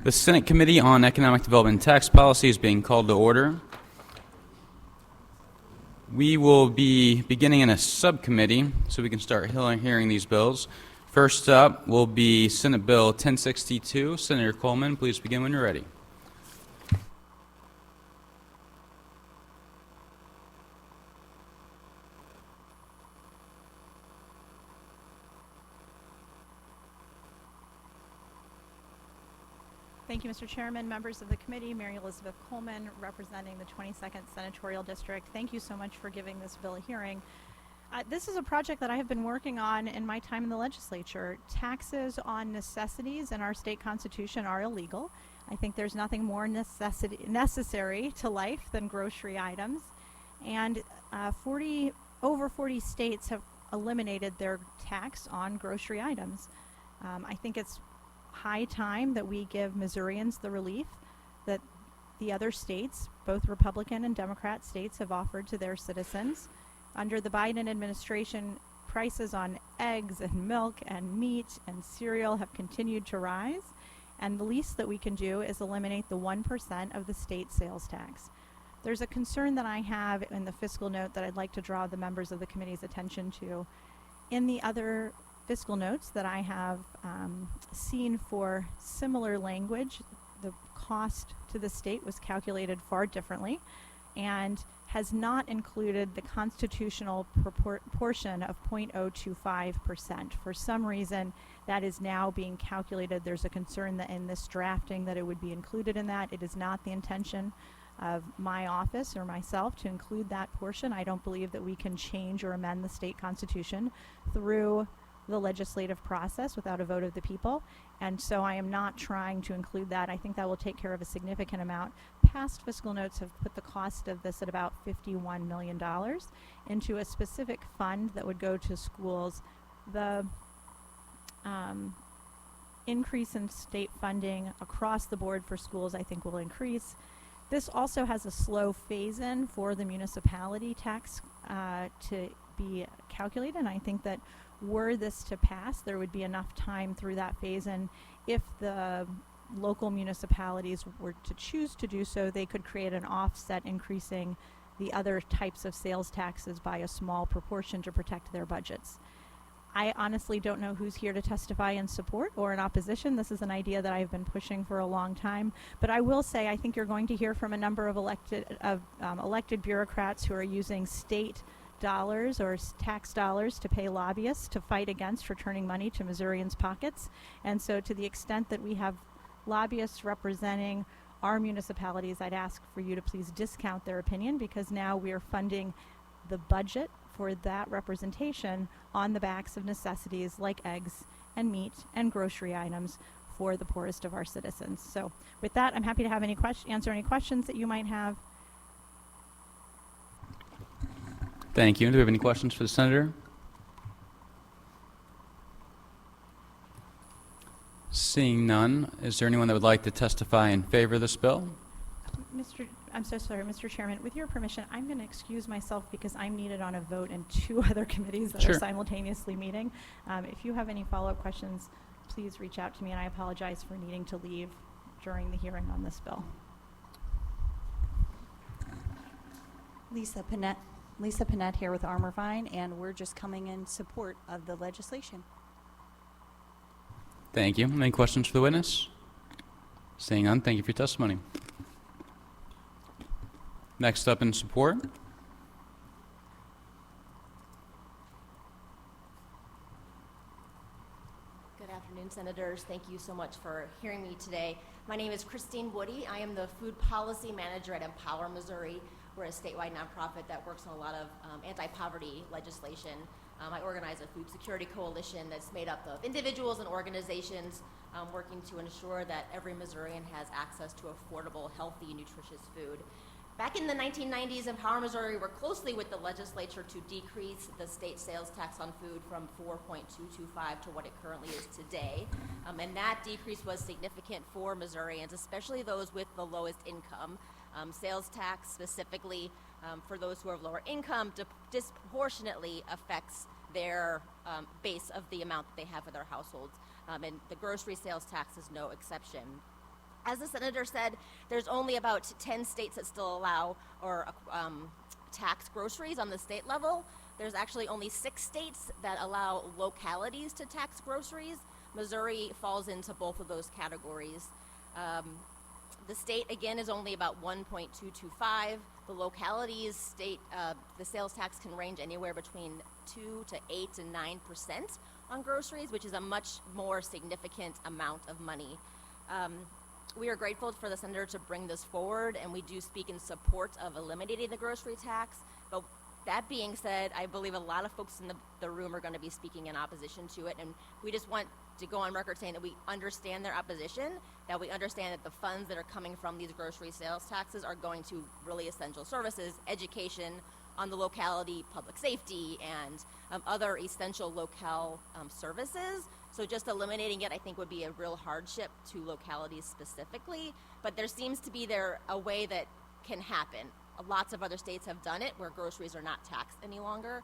The Senate Committee on Economic Development and Tax Policy is being called to order. We will be beginning in a subcommittee so we can start hearing these bills. First up will be Senate Bill 1062. Senator Coleman, please begin when you're ready. Thank you, Mr. Chairman, members of the committee, Mary Elizabeth Coleman, representing the 22nd Senatorial District. Thank you so much for giving this bill a hearing. This is a project that I have been working on in my time in the legislature. Taxes on necessities in our state constitution are illegal. I think there's nothing more necessary to life than grocery items. And over 40 states have eliminated their tax on grocery items. I think it's high time that we give Missourians the relief that the other states, both Republican and Democrat states, have offered to their citizens. Under the Biden administration, prices on eggs and milk and meat and cereal have continued to rise, and the least that we can do is eliminate the 1% of the state sales tax. There's a concern that I have in the fiscal note that I'd like to draw the members of the committee's attention to. In the other fiscal notes that I have seen for similar language, the cost to the state was calculated far differently and has not included the constitutional portion of 0.025%. For some reason, that is now being calculated. There's a concern that in this drafting that it would be included in that. It is not the intention of my office or myself to include that portion. I don't believe that we can change or amend the state constitution through the legislative process without a vote of the people, and so I am not trying to include that. I think that will take care of a significant amount. Past fiscal notes have put the cost of this at about $51 million into a specific fund that would go to schools. The increase in state funding across the board for schools, I think, will increase. This also has a slow phase-in for the municipality tax to be calculated, and I think that were this to pass, there would be enough time through that phase-in. If the local municipalities were to choose to do so, they could create an offset increasing the other types of sales taxes by a small proportion to protect their budgets. I honestly don't know who's here to testify in support or in opposition. This is an idea that I've been pushing for a long time, but I will say I think you're going to hear from a number of elected bureaucrats who are using state dollars or tax dollars to pay lobbyists to fight against returning money to Missourians' pockets. And so to the extent that we have lobbyists representing our municipalities, I'd ask for you to please discount their opinion, because now we are funding the budget for that representation on the backs of necessities like eggs and meat and grocery items for the poorest of our citizens. So with that, I'm happy to have answer any questions that you might have. Thank you. Do we have any questions for the senator? Seeing none, is there anyone that would like to testify in favor of this bill? I'm so sorry, Mr. Chairman. With your permission, I'm going to excuse myself because I'm needed on a vote in 2 other committees that are simultaneously meeting. If you have any follow-up questions, please reach out to me, and I apologize for needing to leave during the hearing on this bill. Lisa Panett here with Armorvine, and we're just coming in support of the legislation. Thank you. Any questions for the witness? Seeing none, thank you for your testimony. Next up in support. Good afternoon, Senators. Thank you so much for hearing me today. My name is Christine Woody. I am the Food Policy Manager at Empower Missouri. We're a statewide nonprofit that works on a lot of anti-poverty legislation. I organize a food security coalition that's made up of individuals and organizations working to ensure that every Missourian has access to affordable, healthy, nutritious food. Back in the 1990s, Empower Missouri worked closely with the legislature to decrease the state sales tax on food from 4.225 to what it currently is today. And that decrease was significant for Missourians, especially those with the lowest income. Sales tax specifically for those who have lower income disproportionately affects their base of the amount that they have in their households. And the grocery sales tax is no exception. As the senator said, there's only about 10 states that still allow or tax groceries on the state level. There's actually only 6 states that allow localities to tax groceries. Missouri falls into both of those categories. The state, again, is only about 1.225. The localities state the sales tax can range anywhere between 2 to 8 to 9% on groceries, which is a much more significant amount of money. We are grateful for the senator to bring this forward, and we do speak in support of eliminating the grocery tax. But that being said, I believe a lot of folks in the room are going to be speaking in opposition to it, and we just want to go on record saying that we understand their opposition, that we understand that the funds that are coming from these grocery sales taxes are going to really essential services, education on the locality, public safety, and other essential locale services. So just eliminating it, I think, would be a real hardship to localities specifically, but there seems to be a way that can happen. Lots of other states have done it where groceries are not taxed any longer.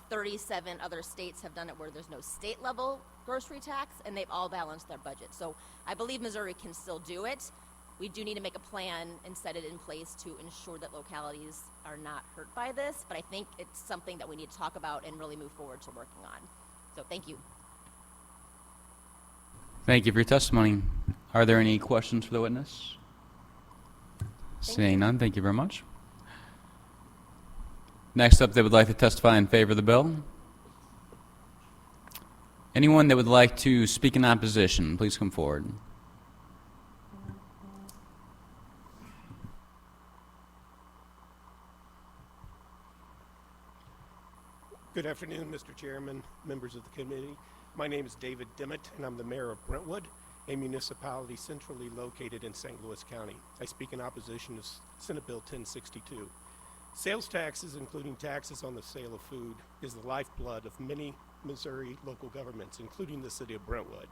37 other states have done it where there's no state level grocery tax, and they've all balanced their budget. So I believe Missouri can still do it. We do need to make a plan and set it in place to ensure that localities are not hurt by this, but I think it's something that we need to talk about and really move forward to working on. So thank you. Thank you for your testimony. Are there any questions for the witness? Seeing none, thank you very much. Next up, they would like to testify in favor of the bill. Anyone that would like to speak in opposition, please come forward. Good afternoon, Mr. Chairman, members of the committee. My name is David Dimmitt, and I'm the mayor of Brentwood, a municipality centrally located in St. Louis County. I speak in opposition to Senate Bill 1062. Sales taxes, including taxes on the sale of food, is the lifeblood of many Missouri local governments, including the city of Brentwood.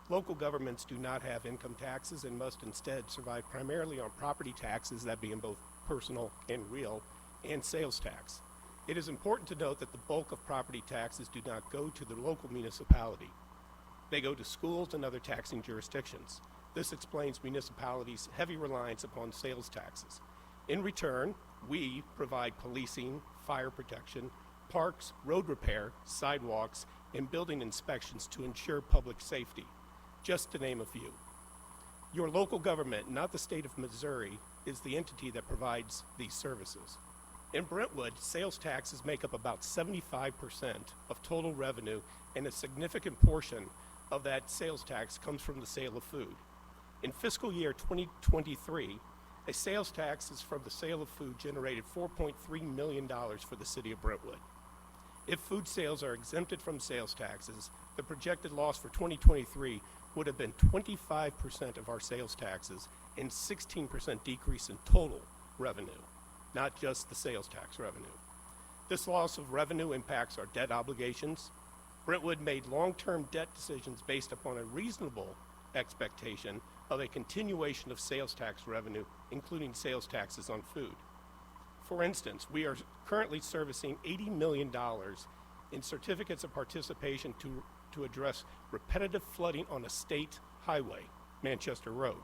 Local governments do not have income taxes and must instead survive primarily on property taxes, that being both personal and real, and sales tax. It is important to note that the bulk of property taxes do not go to the local municipality. They go to schools and other taxing jurisdictions. This explains municipalities' heavy reliance upon sales taxes. In return, we provide policing, fire protection, parks, road repair, sidewalks, and building inspections to ensure public safety, just to name a few. Your local government, not the state of Missouri, is the entity that provides these services. In Brentwood, sales taxes make up about 75% of total revenue, and a significant portion of that sales tax comes from the sale of food. In fiscal year 2023, a sales taxes from the sale of food generated $4.3 million for the city of Brentwood. If food sales are exempted from sales taxes, the projected loss for 2023 would have been 25% of our sales taxes and 16% decrease in total revenue, not just the sales tax revenue. This loss of revenue impacts our debt obligations. Brentwood made long-term debt decisions based upon a reasonable expectation of a continuation of sales tax revenue, including sales taxes on food. For instance, we are currently servicing $80 million in certificates of participation to address repetitive flooding on a state highway, Manchester Road.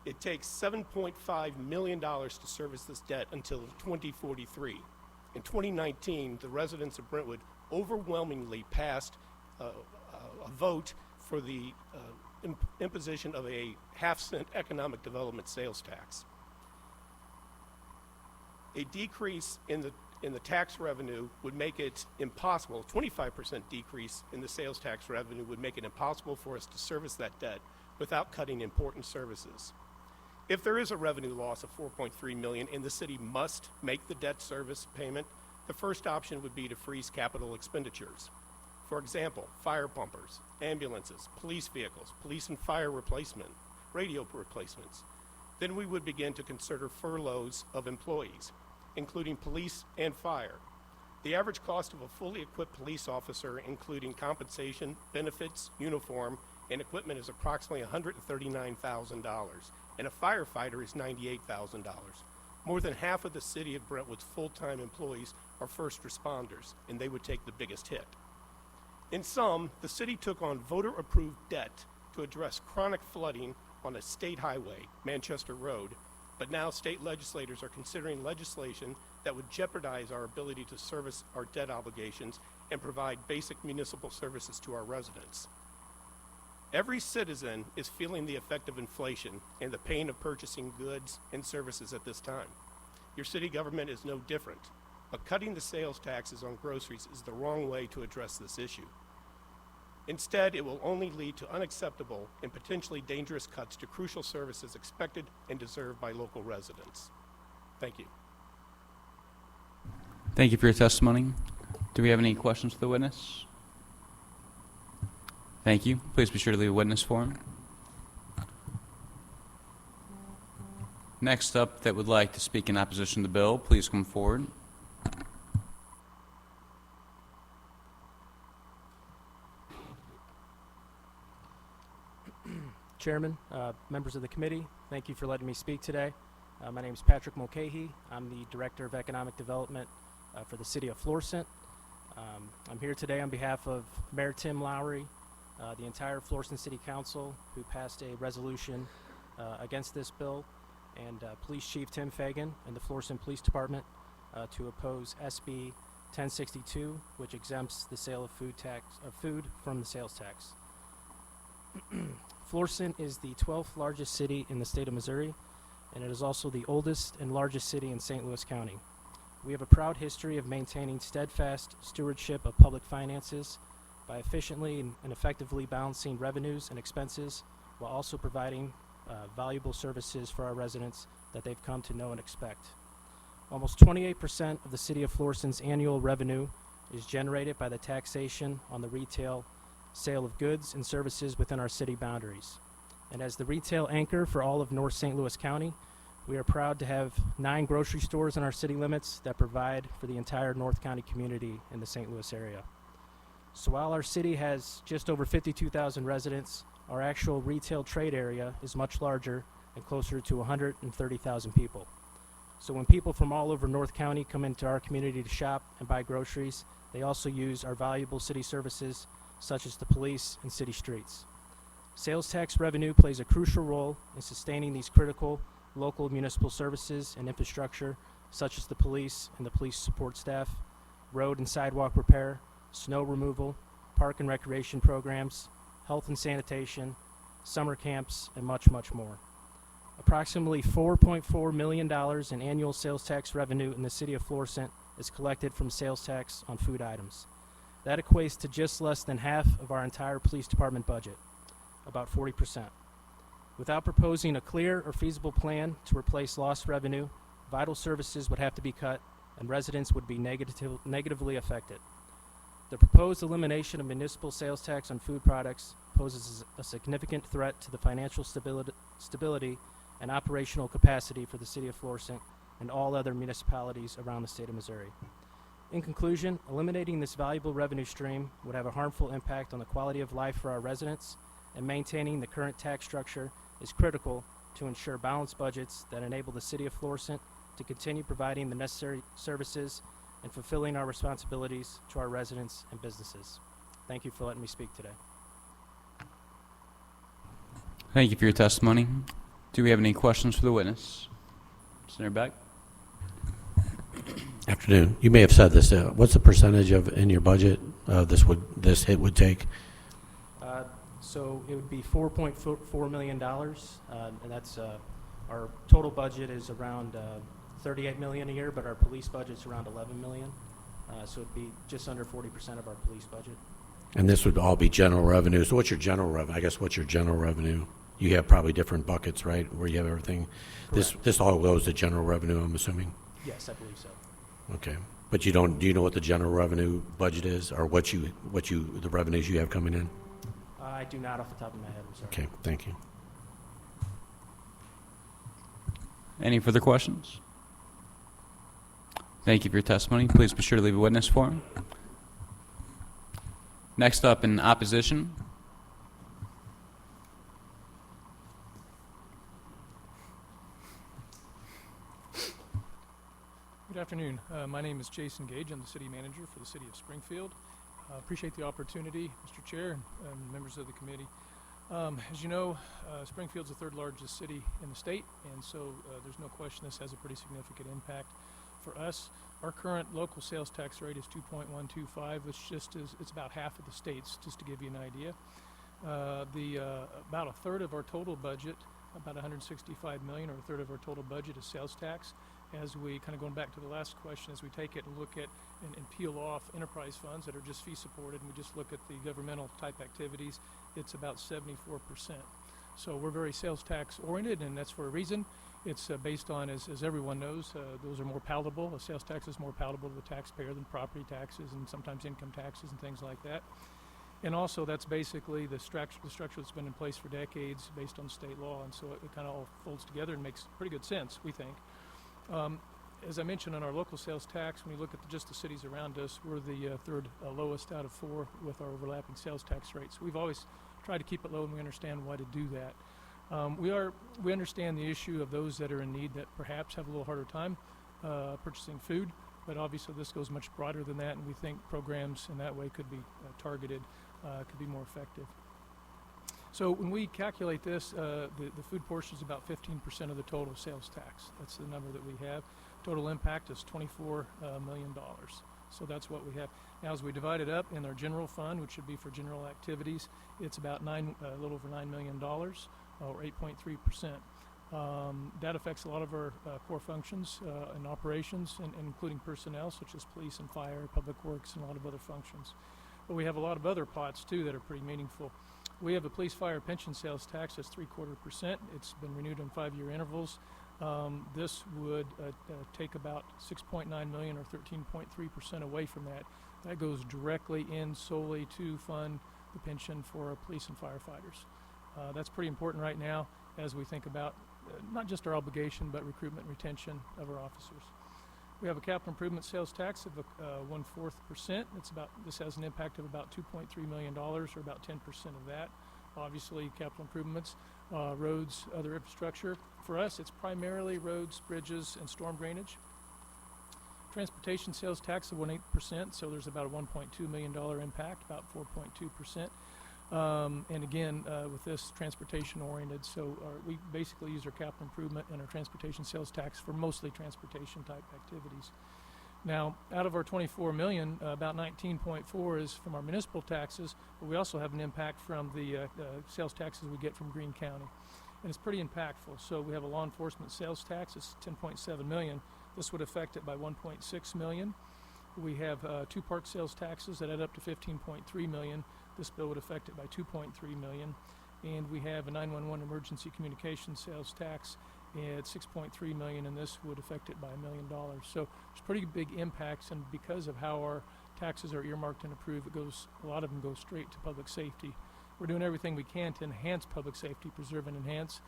It takes $7.5 million to service this debt until 2043. In 2019, the residents of Brentwood overwhelmingly passed a vote for the imposition of a half-cent economic development sales tax. A decrease in the tax revenue would make it impossible. 25% decrease in the sales tax revenue would make it impossible for us to service that debt without cutting important services. If there is a revenue loss of $4.3 million and the city must make the debt service payment, the first option would be to freeze capital expenditures. For example, fire pumpers, ambulances, police vehicles, police and fire replacement, radio replacements. Then we would begin to consider furloughs of employees, including police and fire. The average cost of a fully equipped police officer, including compensation, benefits, uniform, and equipment, is approximately $139,000, and a firefighter is $98,000. More than half of the city of Brentwood's full-time employees are first responders, and they would take the biggest hit. In sum, the city took on voter-approved debt to address chronic flooding on a state highway, Manchester Road, but now state legislators are considering legislation that would jeopardize our ability to service our debt obligations and provide basic municipal services to our residents. Every citizen is feeling the effect of inflation and the pain of purchasing goods and services at this time. Your city government is no different, but cutting the sales taxes on groceries is the wrong way to address this issue. Instead, it will only lead to unacceptable and potentially dangerous cuts to crucial services expected and deserved by local residents. Thank you. Thank you for your testimony. Do we have any questions for the witness? Thank you. Please be sure to leave a witness form. Next up, that would like to speak in opposition to the bill, please come forward. Chairman, members of the committee, thank you for letting me speak today. My name is Patrick Mulcahy. I'm the Director of Economic Development for the City of Florissant. I'm here today on behalf of Mayor Tim Lowry, the entire Florissant City Council, who passed a resolution against this bill, and Police Chief Tim Fagan and the Florissant Police Department to oppose SB 1062, which exempts the sale of food from the sales tax. Florissant is the 12th largest city in the state of Missouri, and it is also the oldest and largest city in St. Louis County. We have a proud history of maintaining steadfast stewardship of public finances by efficiently and effectively balancing revenues and expenses while also providing valuable services for our residents that they've come to know and expect. Almost 28% of the city of Florissant's annual revenue is generated by the taxation on the retail sale of goods and services within our city boundaries. And as the retail anchor for all of North St. Louis County, we are proud to have 9 grocery stores in our city limits that provide for the entire North County community in the St. Louis area. So while our city has just over 52,000 residents, our actual retail trade area is much larger and closer to 130,000 people. So when people from all over North County come into our community to shop and buy groceries, they also use our valuable city services such as the police and city streets. Sales tax revenue plays a crucial role in sustaining these critical local municipal services and infrastructure such as the police and the police support staff, road and sidewalk repair, snow removal, park and recreation programs, health and sanitation, summer camps, and much, much more. Approximately $4.4 million in annual sales tax revenue in the city of Florissant is collected from sales tax on food items. That equates to just less than half of our entire police department budget, about 40%. Without proposing a clear or feasible plan to replace lost revenue, vital services would have to be cut and residents would be negatively affected. The proposed elimination of municipal sales tax on food products poses a significant threat to the financial stability and operational capacity for the city of Florissant and all other municipalities around the state of Missouri. In conclusion, eliminating this valuable revenue stream would have a harmful impact on the quality of life for our residents, and maintaining the current tax structure is critical to ensure balanced budgets that enable the city of Florissant to continue providing the necessary services and fulfilling our responsibilities to our residents and businesses. Thank you for letting me speak today. Thank you for your testimony. Do we have any questions for the witness? Senator Beck? Afternoon. You may have said this. What's the percentage of in your budget this hit would take? So it would be $4.4 million, and that's our total budget is around $38 million a year, but our police budget's around $11 million. So it'd be just under 40% of our police budget. And this would all be general revenue. So what's your general revenue? I guess what's your general revenue? You have probably different buckets, right, where you have everything. Correct. This all goes to general revenue, I'm assuming. Yes, I believe so. Okay, but you don't. Do you know what the general revenue budget is, or the revenues you have coming in? I do not off the top of my head. I'm sorry. Okay, thank you. Any further questions? Thank you for your testimony. Please be sure to leave a witness form. Next up in opposition. Good afternoon. My name is Jason Gage. I'm the city manager for the city of Springfield. Appreciate the opportunity, Mr. Chair and members of the committee. As you know, Springfield's the third largest city in the state, and so there's no question this has a pretty significant impact for us. Our current local sales tax rate is 2.125, which it's about half of the state's, just to give you an idea. About a third of our total budget, about 165 million, or a third of our total budget, is sales tax. As we kind of going back to the last question, as we take it and look at and peel off enterprise funds that are just fee supported, and we just look at the governmental type activities, it's about 74%. So we're very sales tax oriented, and that's for a reason. It's based on, as everyone knows, those are more palatable. A sales tax is more palatable to the taxpayer than property taxes and sometimes income taxes and things like that. And also, that's basically the structure that's been in place for decades based on state law, and so it kind of all folds together and makes pretty good sense, we think. As I mentioned, on our local sales tax, when you look at just the cities around us, we're the third lowest out of 4 with our overlapping sales tax rates. We've always tried to keep it low, and we understand why to do that. We understand the issue of those that are in need that perhaps have a little harder time purchasing food, but obviously this goes much broader than that, and we think programs in that way could be targeted, could be more effective. So when we calculate this, the food portion is about 15% of the total sales tax. That's the number that we have. Total impact is $24 million. So that's what we have. Now, as we divide it up in our general fund, which would be for general activities, it's about a little over $9 million, or 8.3%. That affects a lot of our core functions and operations, and including personnel such as police and fire, public works, and a lot of other functions. But we have a lot of other pots too that are pretty meaningful. We have a police fire pension sales tax that's 0.75%. It's been renewed on 5-year intervals. This would take about 6.9 million, or 13.3% away from that. That goes directly in solely to fund the pension for our police and firefighters. That's pretty important right now as we think about not just our obligation, but recruitment and retention of our officers. We have a capital improvement sales tax of 1/4%. This has an impact of about $2.3 million, or about 10% of that. Obviously, capital improvements, roads, other infrastructure. For us, it's primarily roads, bridges, and storm drainage. Transportation sales tax of 1.8%, so there's about a $1.2 million impact, about 4.2%. And again, with this, transportation oriented, so we basically use our capital improvement and our transportation sales tax for mostly transportation type activities. Now, out of our 24 million, about 19.4 is from our municipal taxes, but we also have an impact from the sales taxes we get from Greene County, and it's pretty impactful. So we have a law enforcement sales tax, it's 10.7 million. This would affect it by 1.6 million. We have 2 park sales taxes that add up to 15.3 million. This bill would affect it by 2.3 million. And we have a 911 emergency communication sales tax at 6.3 million, and this would affect it by $1 million. So there's pretty big impacts, and because of how our taxes are earmarked and approved, a lot of them go straight to public safety. We're doing everything we can to enhance public safety, preserve and enhance.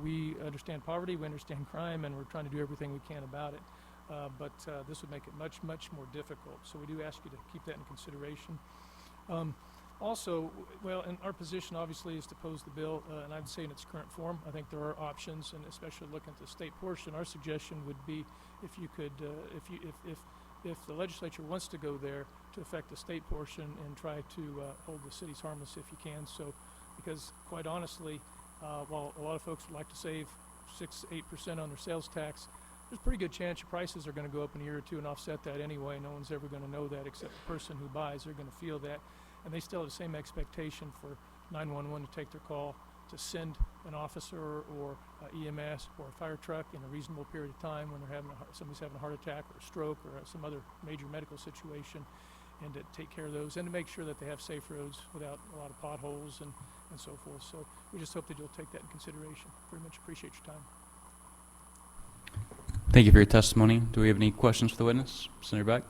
We understand poverty, we understand crime, and we're trying to do everything we can about it. But this would make it much, much more difficult. So we do ask you to keep that in consideration. Also, well, and our position obviously is to oppose the bill, and I'd say in its current form. I think there are options, and especially looking at the state portion, our suggestion would be if you could, if the legislature wants to go there, to affect the state portion and try to hold the cities harmless if you can. So, because quite honestly, while a lot of folks would like to save 6-8% on their sales tax, there's a pretty good chance your prices are going to go up in a year or two and offset that anyway. No one's ever going to know that except the person who buys. They're going to feel that. And they still have the same expectation for 911 to take their call, to send an officer or EMS or a fire truck in a reasonable period of time when they're somebody's having a heart attack or a stroke or some other major medical situation, and to take care of those and to make sure that they have safe roads without a lot of potholes and so forth. So we just hope that you'll take that in consideration. Very much appreciate your time. Thank you for your testimony. Do we have any questions for the witness? Senator Beck?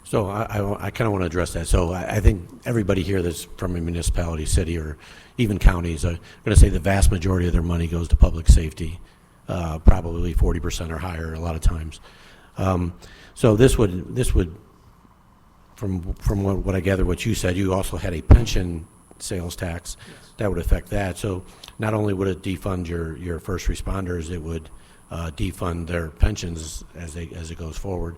So I kind of want to address that. So I think everybody here that's from a municipality, city, or even counties are going to say the vast majority of their money goes to public safety, probably 40% or higher a lot of times. So this would, from what I gather, what you said, you also had a pension sales tax. Yes. That would affect that. So not only would it defund your first responders, it would defund their pensions as it goes forward.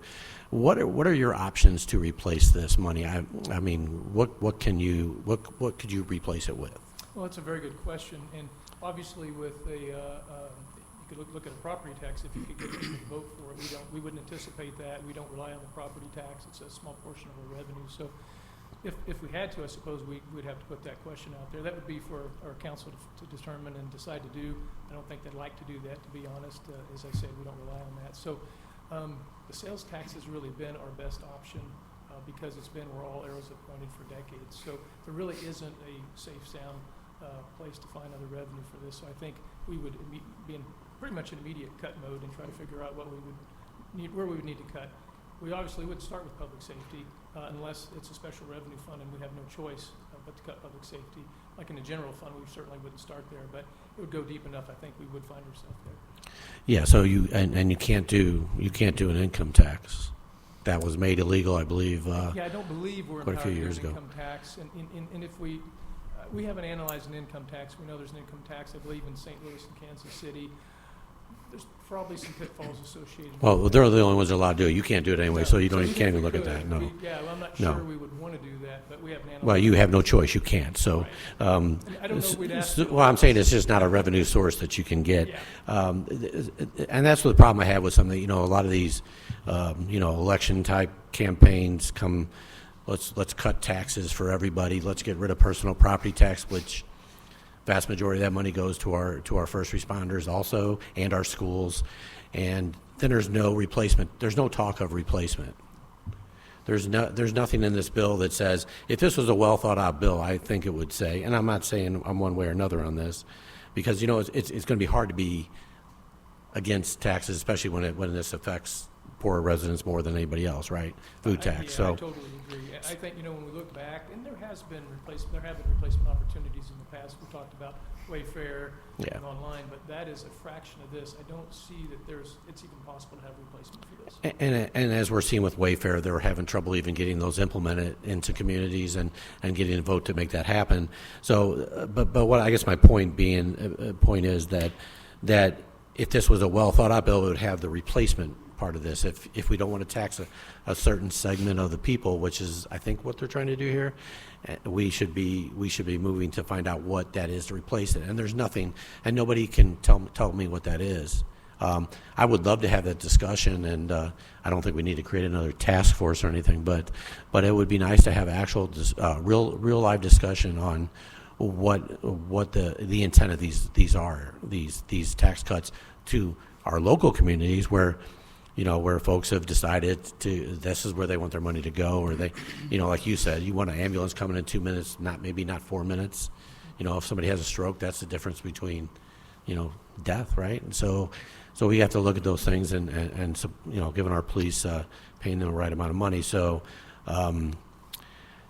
What are your options to replace this money? I mean, what could you replace it with? Well, that's a very good question, and obviously with you could look at a property tax if you could get people to vote for it. We wouldn't anticipate that. We don't rely on the property tax. It's a small portion of our revenue. So if we had to, I suppose we'd have to put that question out there. That would be for our council to determine and decide to do. I don't think they'd like to do that, to be honest. As I said, we don't rely on that. So the sales tax has really been our best option because it's been where all arrows have pointed for decades. So there really isn't a safe, sound place to find other revenue for this. So I think we would be in pretty much an immediate cut mode and try to figure out what we would need, where we would need to cut. We obviously would start with public safety unless it's a special revenue fund and we have no choice but to cut public safety. Like in the general fund, we certainly wouldn't start there, but it would go deep enough. I think we would find ourselves there. Yeah, so you can't do an income tax. That was made illegal, I believe. Yeah, I don't believe we're quite a few empowered to years do an ago. income tax, and if we haven't analyzed an income tax. We know there's an income tax, I believe, in St. Louis and Kansas City. There's probably some pitfalls associated with Well, that. they're the only ones allowed to do it. You can't do it anyway, so you even can't if even we look at could, that. No. yeah, well, I'm not No. sure we would want to do that, but we haven't analyzed. Well, you have no choice. You can't. So, And I don't know if we'd ask. well, I'm saying it's just not a revenue source that you can get. Yeah. And that's the problem I have with something. A lot of these, election type campaigns come. Let's cut taxes for everybody. Let's get rid of personal property tax, which vast majority of that money goes to our first responders also and our schools. And then there's no replacement. There's no talk of replacement. There's nothing in this bill that says, if this was a well thought out bill, I think it would say, and I'm not saying I'm one way or another on this, because it's going to be hard to be against taxes, especially when this affects poorer residents more than anybody else, right? Food tax. Yeah, So I totally agree. I think, when we look back, and there have been replacement opportunities in the past. We talked about Wayfair Yeah. and online, but that is a fraction of this. I don't see that it's even possible to have replacement for this. And as we're seeing with Wayfair, they're having trouble even getting those implemented into communities and getting a vote to make that happen. So, but what I guess my point is that if this was a well thought out bill, it would have the replacement part of this. If we don't want to tax a certain segment of the people, which is I think what they're trying to do here, we should be moving to find out what that is to replace it. And there's nothing, and nobody can tell me what that is. I would love to have that discussion, and I don't think we need to create another task force or anything, but it would be nice to have actual real live discussion on what the intent of these tax cuts to our local communities where folks have decided this is where they want their money to go, or they, like you said, you want an ambulance coming in 2 minutes, maybe not 4 minutes. If somebody has a stroke, that's the difference between, death, right? And so we have to look at those things and giving our police paying them the right amount of money. So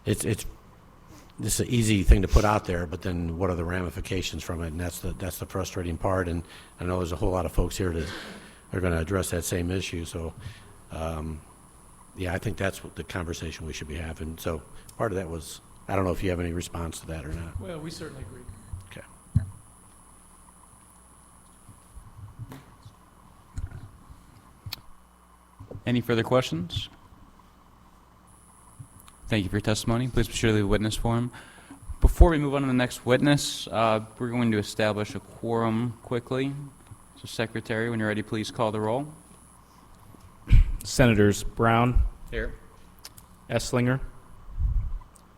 it's an easy thing to put out there, but then what are the ramifications from it? And that's the frustrating part. And I know there's a whole lot of folks here that are going to address that same issue. So, I think that's what the conversation we should be having. So part of that was, I don't know if you have any response to that or not. Well, we certainly agree. Okay. Any further questions? Thank you for your testimony. Please be sure to leave a witness form. Before we move on to the next witness, we're going to establish a quorum quickly. So, Secretary, when you're ready, please call the roll. Senators Brown, Here. Esslinger,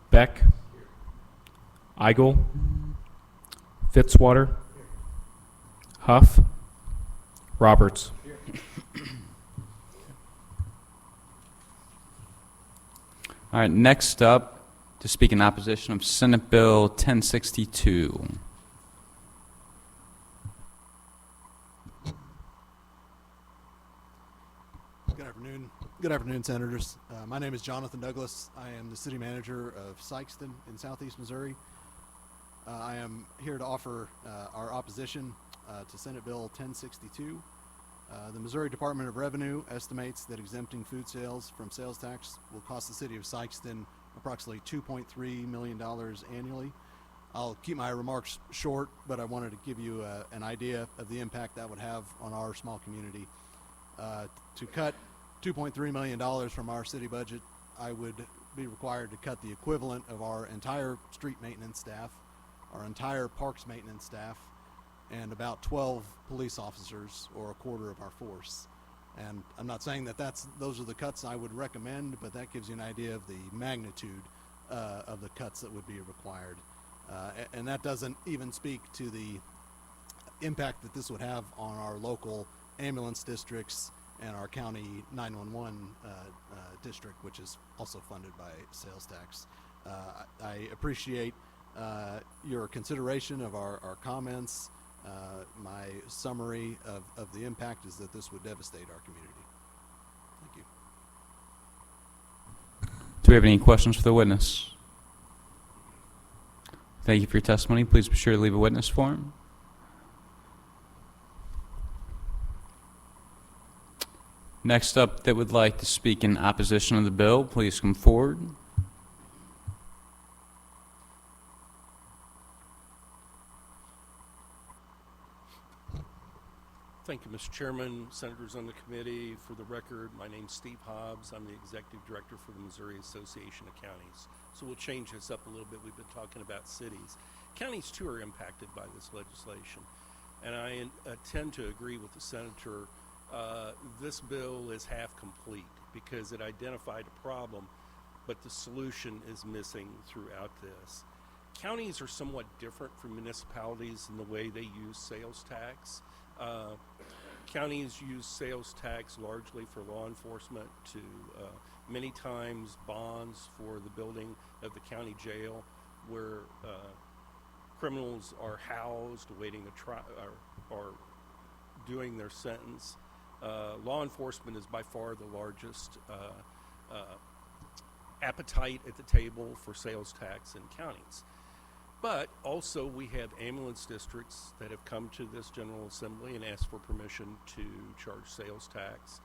Beck, Eigel, Fitzwater, Huff, Roberts. All right, next up to speak in opposition of Senate Bill 1062. Good afternoon, Senators. My name is Jonathan Douglas. I am the City Manager of Sikeston in Southeast Missouri. I am here to offer our opposition to Senate Bill 1062. The Missouri Department of Revenue estimates that exempting food sales from sales tax will cost the City of Sikeston approximately $2.3 million annually. I'll keep my remarks short, but I wanted to give you an idea of the impact that would have on our small community. To cut $2.3 million from our city budget, I would be required to cut the equivalent of our entire street maintenance staff, our entire parks maintenance staff, and about 12 police officers, or a quarter of our force. And I'm not saying that those are the cuts I would recommend, but that gives you an idea of the magnitude of the cuts that would be required. And that doesn't even speak to the impact that this would have on our local ambulance districts and our county 911 district, which is also funded by sales tax. I appreciate your consideration of our comments. My summary of the impact is that this would devastate our community. Thank you. Do we have any questions for the witness? Thank you for your testimony. Please be sure to leave a witness form. Next up, that would like to speak in opposition of the bill, please come forward. Thank you, Mr. Chairman, Senators on the committee. For the record, my name's Steve Hobbs. I'm the Executive Director for the Missouri Association of Counties. So we'll change this up a little bit. We've been talking about cities. Counties, too, are impacted by this legislation. And I tend to agree with the Senator. This bill is half complete because it identified a problem, but the solution is missing throughout this. Counties are somewhat different from municipalities in the way they use sales tax. Counties use sales tax largely for law enforcement, to many times bonds for the building of the county jail, where criminals are housed awaiting a trial or doing their sentence. Law enforcement is by far the largest appetite at the table for sales tax in counties. But also we have ambulance districts that have come to this General Assembly and asked for permission to charge sales tax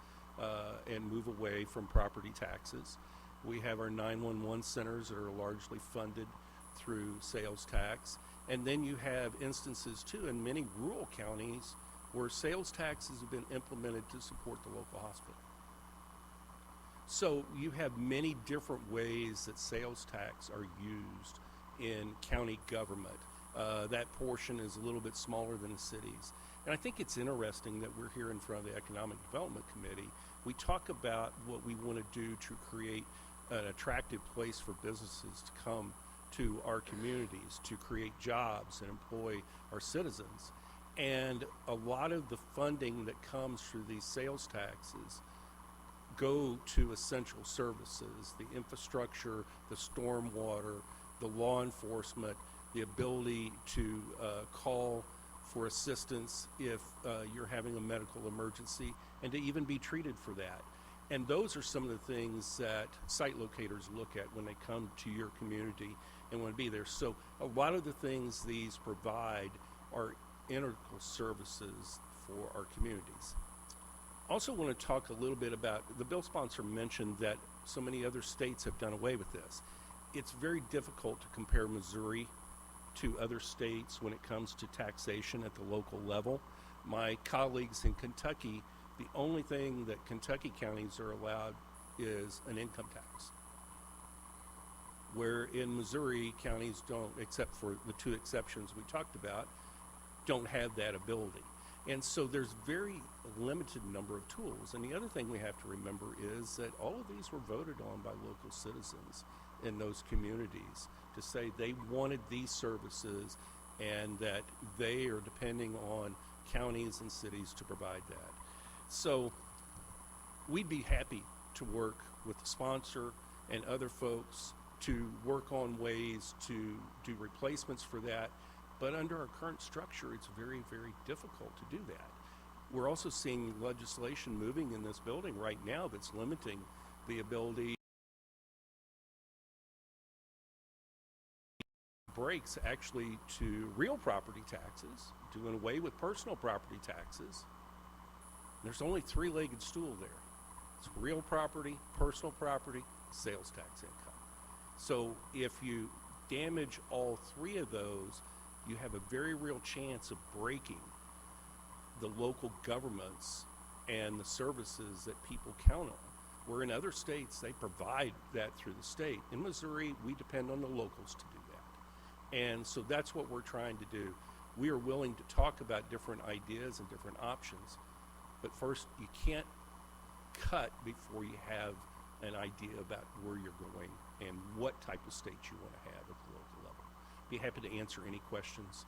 and move away from property taxes. We have our 911 centers that are largely funded through sales tax. And then you have instances too in many rural counties where sales taxes have been implemented to support the local hospital. So you have many different ways that sales tax are used in county government. That portion is a little bit smaller than the cities. And I think it's interesting that we're here in front of the Economic Development Committee. We talk about what we want to do to create an attractive place for businesses to come to our communities, to create jobs and employ our citizens. And a lot of the funding that comes through these sales taxes go to essential services, the infrastructure, the stormwater, the law enforcement, the ability to call for assistance if you're having a medical emergency, and to even be treated for that. And those are some of the things that site locators look at when they come to your community and want to be there. So a lot of the things these provide are integral services for our communities. Also want to talk a little bit about, the bill sponsor mentioned that so many other states have done away with this. It's very difficult to compare Missouri to other states when it comes to taxation at the local level. My colleagues in Kentucky, the only thing that Kentucky counties are allowed is an income tax, where in Missouri, counties don't, except for the two exceptions we talked about, don't have that ability. And so there's very limited number of tools. And the other thing we have to remember is that all of these were voted on by local citizens in those communities to say they wanted these services and that they are depending on counties and cities to provide that. So we'd be happy to work with the sponsor and other folks to work on ways to do replacements for that. But under our current structure, it's very, very difficult to do that. We're also seeing legislation moving in this building right now that's limiting the ability breaks actually to real property taxes, doing away with personal property taxes. There's only three-legged stool there. It's real property, personal property, sales tax income. So if you damage all three of those, you have a very real chance of breaking the local governments and the services that people count on. Where in other states, they provide that through the state. In Missouri, we depend on the locals to do that. And so that's what we're trying to do. We are willing to talk about different ideas and different options, but first, you can't cut before you have an idea about where you're going and what type of state you want to have at the local level. Be happy to answer any questions.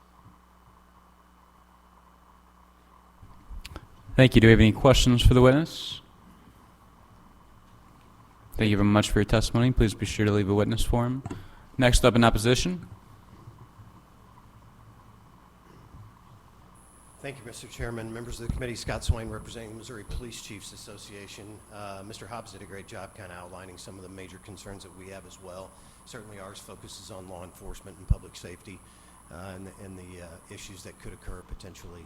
Thank you. Do we have any questions for the witness? Thank you very much for your testimony. Please be sure to leave a witness form. Next up in opposition. Thank you, Mr. Chairman. Members of the committee, Scott Swain representing the Missouri Police Chiefs Association. Mr. Hobbs did a great job kind of outlining some of the major concerns that we have as well. Certainly ours focuses on law enforcement and public safety and the issues that could occur potentially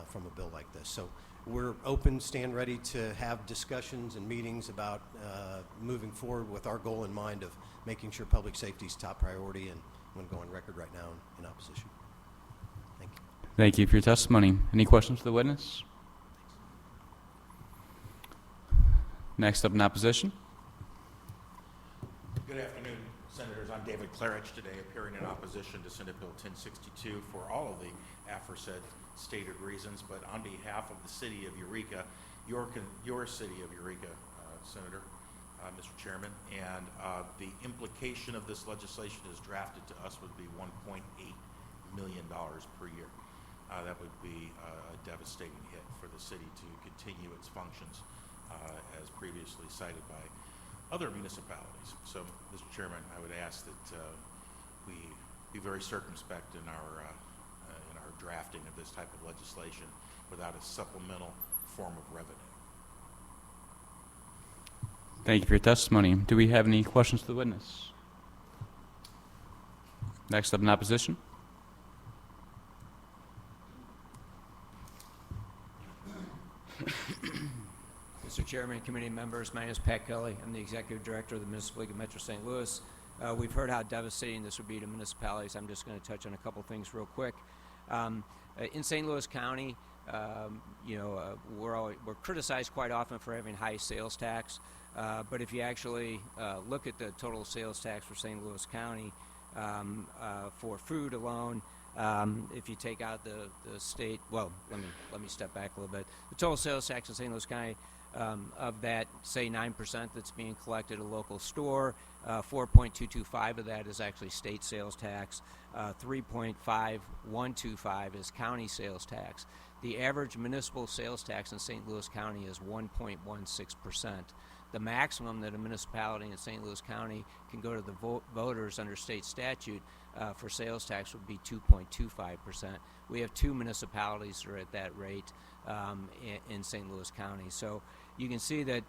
from a bill like this. So we're open, stand ready to have discussions and meetings about moving forward with our goal in mind of making sure public safety is top priority, and I'm going to go on record right now in opposition. Thank you. Thank you for your testimony. Any questions for the witness? Next up in opposition. Good afternoon, Senators. I'm David Clarich today, appearing in opposition to Senate Bill 1062 for all of the aforesaid stated reasons, but on behalf of the city of Eureka, your city of Eureka, Senator, Mr. Chairman, and the implication of this legislation as drafted to us would be $1.8 million per year. That would be a devastating hit for the city to continue its functions as previously cited by other municipalities. So, Mr. Chairman, I would ask that we be very circumspect in our drafting of this type of legislation without a supplemental form of revenue. Thank you for your testimony. Do we have any questions to the witness? Next up in opposition. Mr. Chairman, committee members, my name is Pat Kelly. I'm the Executive Director of the Municipal League of Metro St. Louis. We've heard how devastating this would be to municipalities. I'm just going to touch on a couple things real quick. In St. Louis County, we're criticized quite often for having high sales tax, but if you actually look at the total sales tax for St. Louis County for food alone, if you take out the state, well, let me step back a little bit. The total sales tax in St. Louis County, of that, say 9% that's being collected at a local store, 4.225 of that is actually state sales tax, 3.5125 is county sales tax. The average municipal sales tax in St. Louis County is 1.16%. The maximum that a municipality in St. Louis County can go to the voters under state statute for sales tax would be 2.25%. We have two municipalities that are at that rate in St. Louis County. So you can see that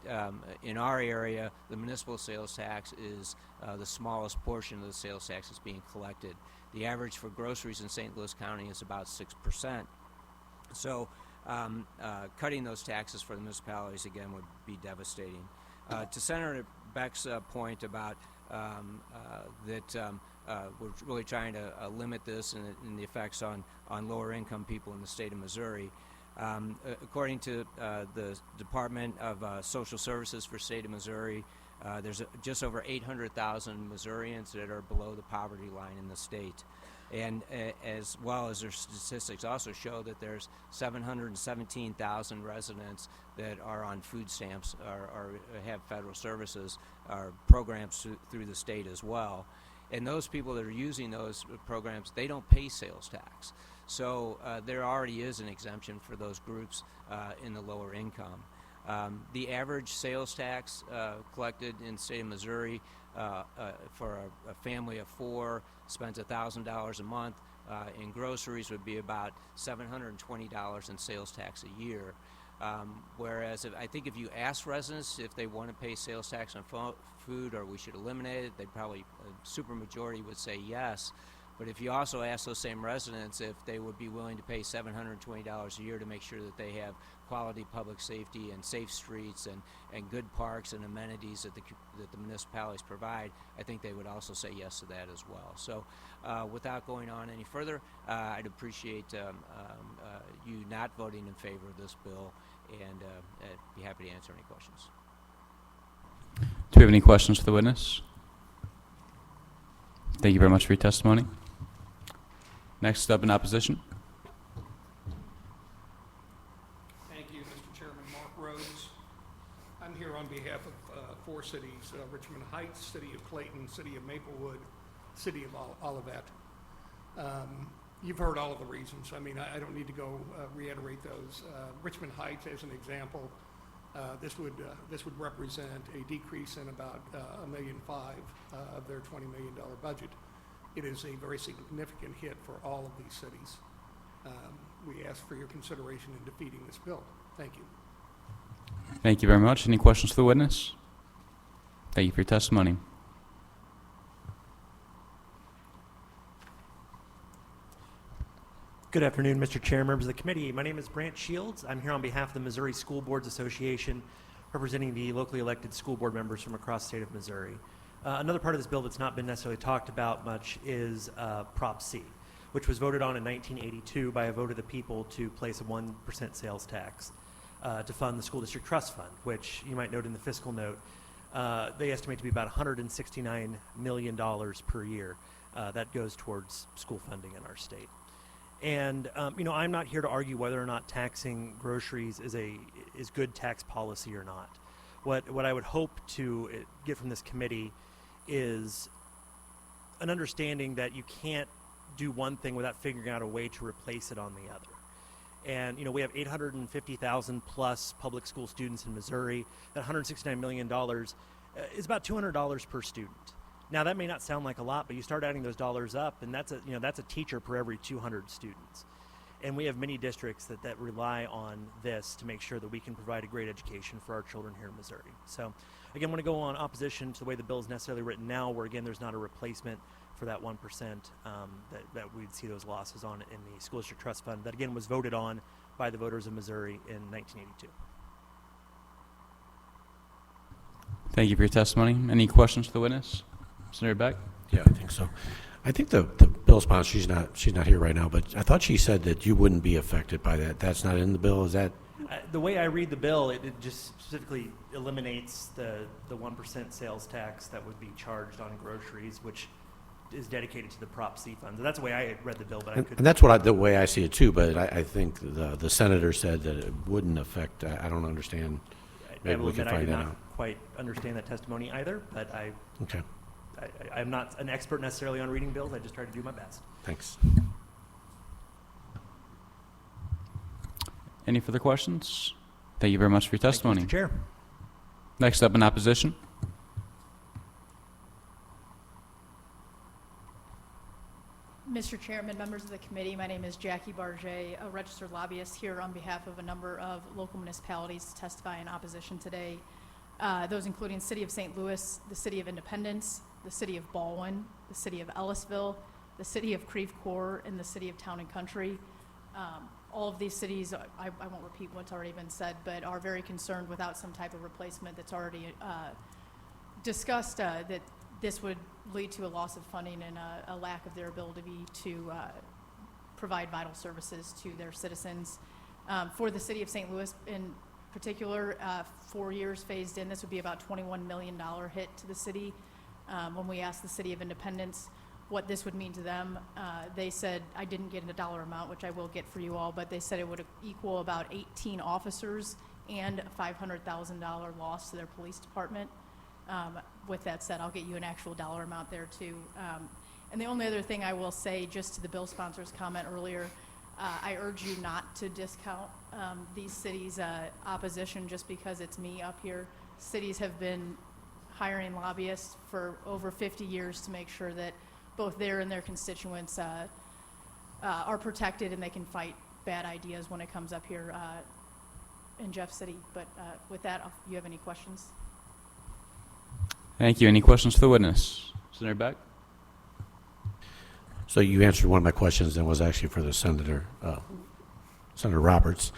in our area, the municipal sales tax is the smallest portion of the sales tax that's being collected. The average for groceries in St. Louis County is about 6%. So cutting those taxes for the municipalities, again, would be devastating. To Senator Beck's point about that we're really trying to limit this and the effects on lower income people in the state of Missouri. According to the Department of Social Services for the state of Missouri, there's just over 800,000 Missourians that are below the poverty line in the state. And as well as their statistics also show that there's 717,000 residents that are on food stamps or have federal services or programs through the state as well. And those people that are using those programs, they don't pay sales tax. So there already is an exemption for those groups in the lower income. The average sales tax collected in the state of Missouri for a family of four spends $1,000 a month. In groceries would be about $720 in sales tax a year. Whereas I think if you ask residents if they want to pay sales tax on food or we should eliminate it, they'd probably, a super majority would say yes. But if you also ask those same residents if they would be willing to pay $720 a year to make sure that they have quality public safety and safe streets and good parks and amenities that the municipalities provide, I think they would also say yes to that as well. So without going on any further, I'd appreciate you not voting in favor of this bill, and I'd be happy to answer any questions. Do we have any questions for the witness? Thank you very much for your testimony. Next up in opposition. Thank you, Mr. Chairman. Mark Rhodes. I'm here on behalf of four cities, Richmond Heights, City of Clayton, City of Maplewood, City of Olivet. You've heard all of the reasons. I mean, I don't need to go reiterate those. Richmond Heights, as an example, this would represent a decrease in about $1.5 million of their $20 million budget. It is a very significant hit for all of these cities. We ask for your consideration in defeating this bill. Thank you. Thank you very much. Any questions for the witness? Thank you for your testimony. Good afternoon, Mr. Chair, members of the committee. My name is Brant Shields. I'm here on behalf of the Missouri School Boards Association, representing the locally elected school board members from across the state of Missouri. Another part of this bill that's not been necessarily talked about much is Prop C, which was voted on in 1982 by a vote of the people to place a 1% sales tax to fund the school district trust fund, which you might note in the fiscal note, they estimate to be about $169 million per year that goes towards school funding in our state. And I'm not here to argue whether or not taxing groceries is good tax policy or not. What I would hope to get from this committee is an understanding that you can't do one thing without figuring out a way to replace it on the other. And we have 850,000 plus public school students in Missouri. That $169 million is about $200 per student. Now, that may not sound like a lot, but you start adding those dollars up, and that's a teacher per every 200 students. And we have many districts that rely on this to make sure that we can provide a great education for our children here in Missouri. So, again, I'm going to go on opposition to the way the bill is necessarily written now, where, again, there's not a replacement for that 1% that we'd see those losses on in the school district trust fund that, again, was voted on by the voters of Missouri in 1982. Thank you for your testimony. Any questions for the witness? Senator Beck? Yeah, I think so. I think the bill sponsor, she's not here right now, but I thought she said that you wouldn't be affected by that. That's not in the bill, is that? The way I read the bill, it just specifically eliminates the 1% sales tax that would be charged on groceries, which is dedicated to the Prop C funds. And that's the way I had read the bill, but I couldn't. And that's the way I see it too, but I think the senator said that it wouldn't affect, I don't understand. Maybe we can find that out. I did not quite understand that testimony either, but Okay. I'm not an expert necessarily on reading bills. I just try to do my best. Thanks. Any further questions? Thank you very much for your testimony. Thank you, Mr. Chair. Next up in opposition. Mr. Chairman, members of the committee, my name is Jackie Barget, a registered lobbyist here on behalf of a number of local municipalities to testify in opposition today. Those including the City of St. Louis, the City of Independence, the City of Baldwin, the City of Ellisville, the City of Creve Coeur, and the City of Town and Country. All of these cities, I won't repeat what's already been said, but are very concerned without some type of replacement that's already discussed that this would lead to a loss of funding and a lack of their ability to provide vital services to their citizens. For the City of St. Louis in particular, 4 years phased in, this would be about $21 million hit to the city. When we asked the City of Independence what this would mean to them, they said, I didn't get a dollar amount, which I will get for you all, but they said it would equal about 18 officers and a $500,000 loss to their police department. With that said, I'll get you an actual dollar amount there too. And the only other thing I will say, just to the bill sponsor's comment earlier, I urge you not to discount these cities' opposition just because it's me up here. Cities have been hiring lobbyists for over 50 years to make sure that both their and their constituents are protected and they can fight bad ideas when it comes up here in Jeff City. But with that, if you have any questions. Thank you. Any questions for the witness? Senator Beck? So you answered one of my questions and was actually for the Senator Roberts.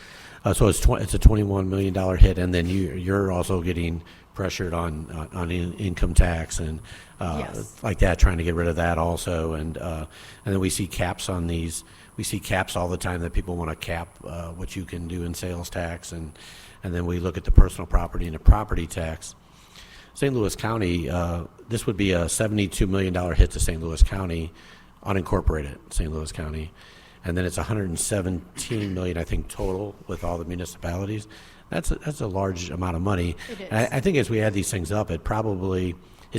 So it's a $21 million hit, and then you're also getting pressured on income tax and Yes. like that, trying to get rid of that also, and then we see caps on these. We see caps all the time that people want to cap what you can do in sales tax, and then we look at the personal property and the property tax. St. Louis County, this would be a $72 million hit to St. Louis County unincorporated St. Louis County. And then it's 117 million, I think, total with all the municipalities. That's a large amount of money. It is. And I think as we add these things up, it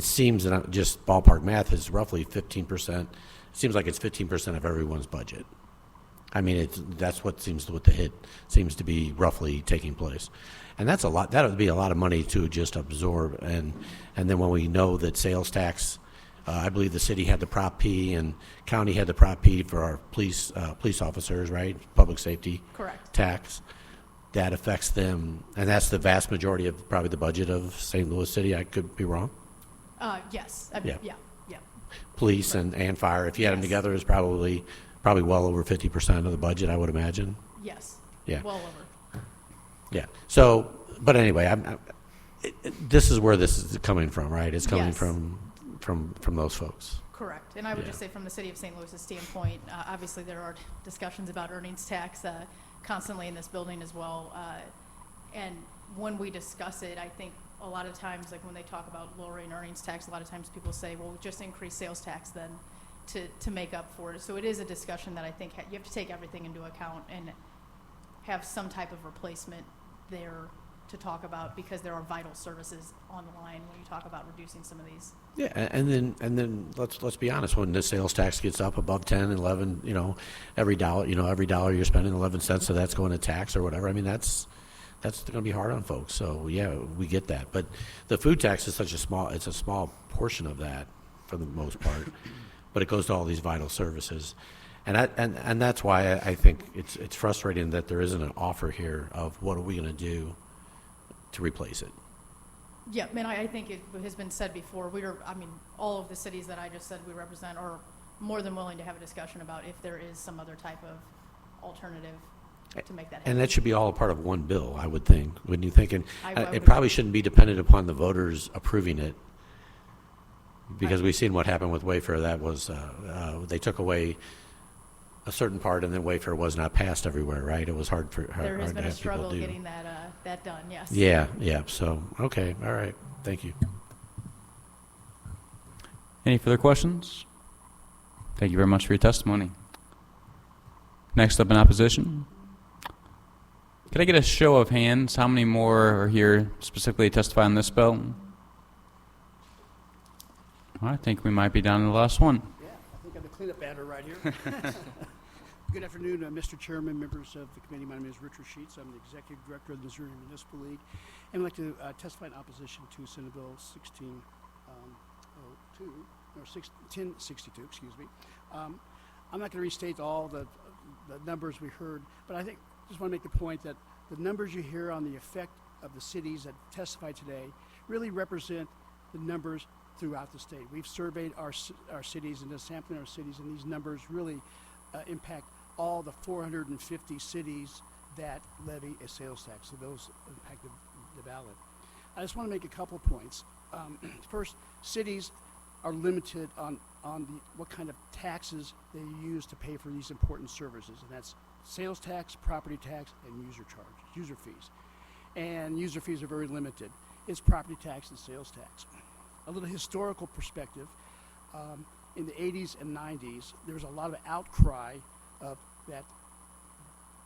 seems, and just ballpark math, is roughly 15%. It seems like it's 15% of everyone's budget. I mean, that's what the hit seems to be roughly taking place. And that's a lot. That would be a lot of money to just absorb. And then when we know that sales tax, I believe the city had the Prop P and county had the Prop P for our police officers, right? Public safety Correct. tax. That affects them, and that's the vast majority of probably the budget of St. Louis City. I could be wrong. Yes. I mean, yeah. Police and fire, if you had them together, is probably well over 50% of the budget, I would imagine. Yes. Yeah. Well over. Yeah. So, but anyway, this is where this is coming from, right? It's coming Yes. from those folks. Correct. And I would Yeah. just say from the city of St. Louis's standpoint, obviously there are discussions about earnings tax constantly in this building as well. And when we discuss it, I think a lot of times, like when they talk about lowering earnings tax, a lot of times people say, well, just increase sales tax then to make up for it. So it is a discussion that I think you have to take everything into account and have some type of replacement there to talk about, because there are vital services on the line when you talk about reducing some of these. Yeah, and then let's be honest. When the sales tax gets up above 10, 11, every dollar you're spending 11 cents, so that's going to tax or whatever. I mean, that's going to be hard on folks. So yeah, we get that. But the food tax is it's a small portion of that for the most part. But it goes to all these vital services, and that's why I think it's frustrating that there isn't an offer here of what are we going to do to replace it. Yeah, and I think it has been said before, all of the cities that I just said we represent are more than willing to have a discussion about if there is some other type of alternative to make that happen. And that should be all a part of one bill, I would think. Wouldn't you think? And I it would probably shouldn't be dependent upon the voters approving it, because we've seen what happened with Wayfair. That was they took away a certain part, and then Wayfair was not passed everywhere, right? It was hard There has to been a have people struggle do. getting that done, yes. Yeah. So okay, all right. Thank you. Any further questions? Thank you very much for your testimony. Next up in opposition. Could I get a show of hands? How many more are here specifically to testify on this bill? Well, I think we might be down to the last one. Yeah, I think I'm the cleanup batter right here. Good afternoon, Mr. Chairman, members of the committee. My name is Richard Sheets. I'm the Executive Director of the Missouri Municipal League, and I'd like to testify in opposition to Senate Bill 1062, excuse me. I'm not going to restate all the numbers we heard, but I think just want to make the point that the numbers you hear on the effect of the cities that testify today really represent the numbers throughout the state. We've surveyed our cities and the sampling our cities, and these numbers really impact all the 450 cities that levy a sales tax. So those impact the ballot. I just want to make a couple of points. First, cities are limited on what kind of taxes they use to pay for these important services, and that's sales tax, property tax, and user fees. And user fees are very limited. It's property tax and sales tax. A little historical perspective. In the 80s and 90s, there was a lot of outcry that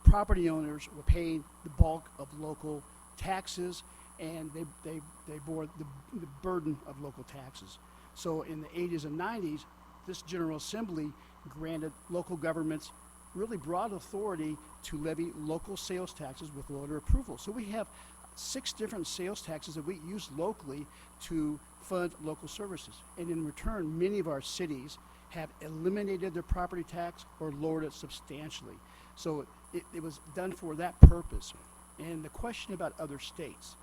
property owners were paying the bulk of local taxes, and they bore the burden of local taxes. So in the 80s and 90s, this General Assembly granted local governments really broad authority to levy local sales taxes with voter approval. So we have 6 different sales taxes that we use locally to fund local services. And in return, many of our cities have eliminated their property tax or lowered it substantially. So it was done for that purpose. And the question about other states,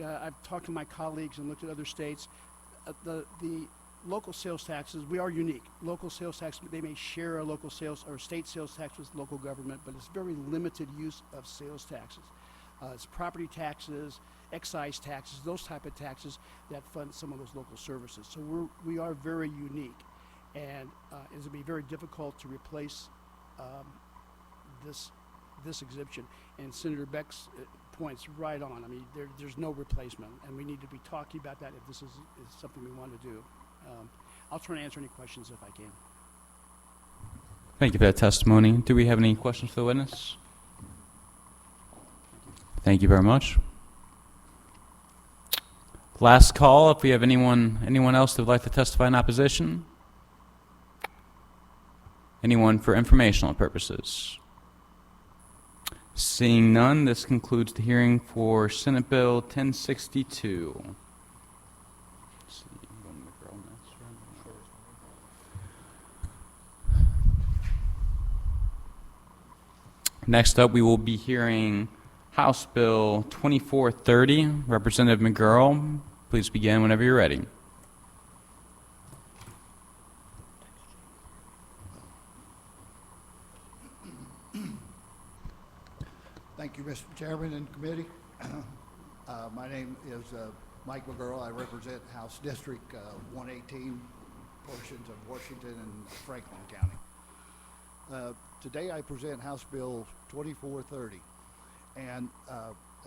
I've talked to my colleagues and looked at other states. The local sales taxes, we are unique. Local sales tax, they may share a local sales or state sales tax with local government, but it's very limited use of sales taxes. It's property taxes, excise taxes, those type of taxes that fund some of those local services. So we are very unique, and it's going to be very difficult to replace this exemption. And Senator Beck's point's right on. I mean, there's no replacement, and we need to be talking about that if this is something we want to do. I'll try to answer any questions if I can. Thank you for that testimony. Do we have any questions for the witness? Thank you very much. Last call, if we have anyone else that would like to testify in opposition? Anyone for informational purposes? Seeing none, this concludes the hearing for Senate Bill 1062. Let's see, going McGirl next, right? Next up, we will be hearing House Bill 2430. Representative McGirl, please begin whenever you're ready. Thank you, Mr. Chairman and committee. My name is Mike McGirl. I represent House District 118, portions of Washington and Franklin County. Today I present House Bill 2430. And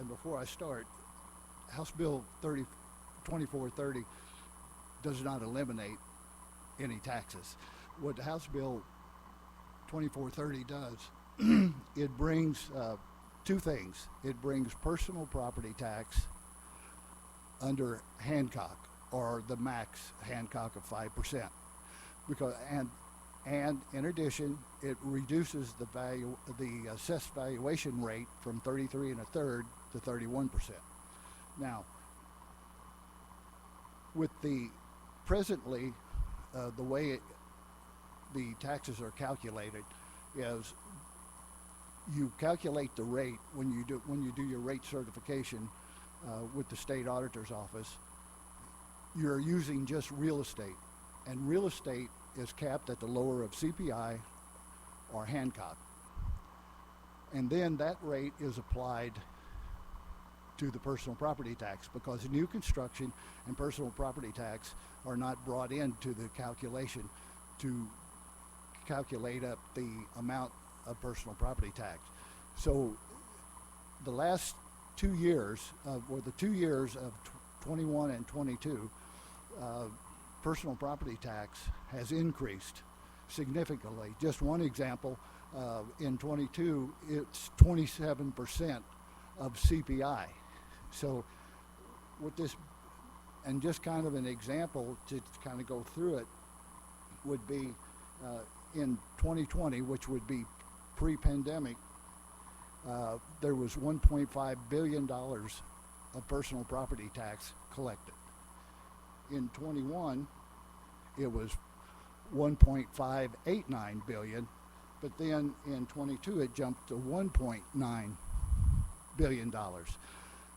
before I start, House Bill 2430 does not eliminate any taxes. What House Bill 2430 does, it brings two things. It brings personal property tax under Hancock, or the max Hancock of 5%. Because and in addition, it reduces the assessed valuation rate from 33 1/3 to 31%. Now, with the presently the way the taxes are calculated is you calculate the rate when you do your rate certification with the state auditor's office. You're using just real estate, and real estate is capped at the lower of CPI or Hancock. And then that rate is applied to the personal property tax, because new construction and personal property tax are not brought into the calculation to calculate up the amount of personal property tax. So the last 2 years, or the 2 years of 21 and 22, personal property tax has increased significantly. Just one example, in 22, it's 27% of CPI. So with this, and just kind of an example to kind of go through it, would be in 2020, which would be pre-pandemic, there was $1.5 billion of personal property tax collected. In 21, it was 1.589 billion, but then in 22 it jumped to 1.9 billion dollars.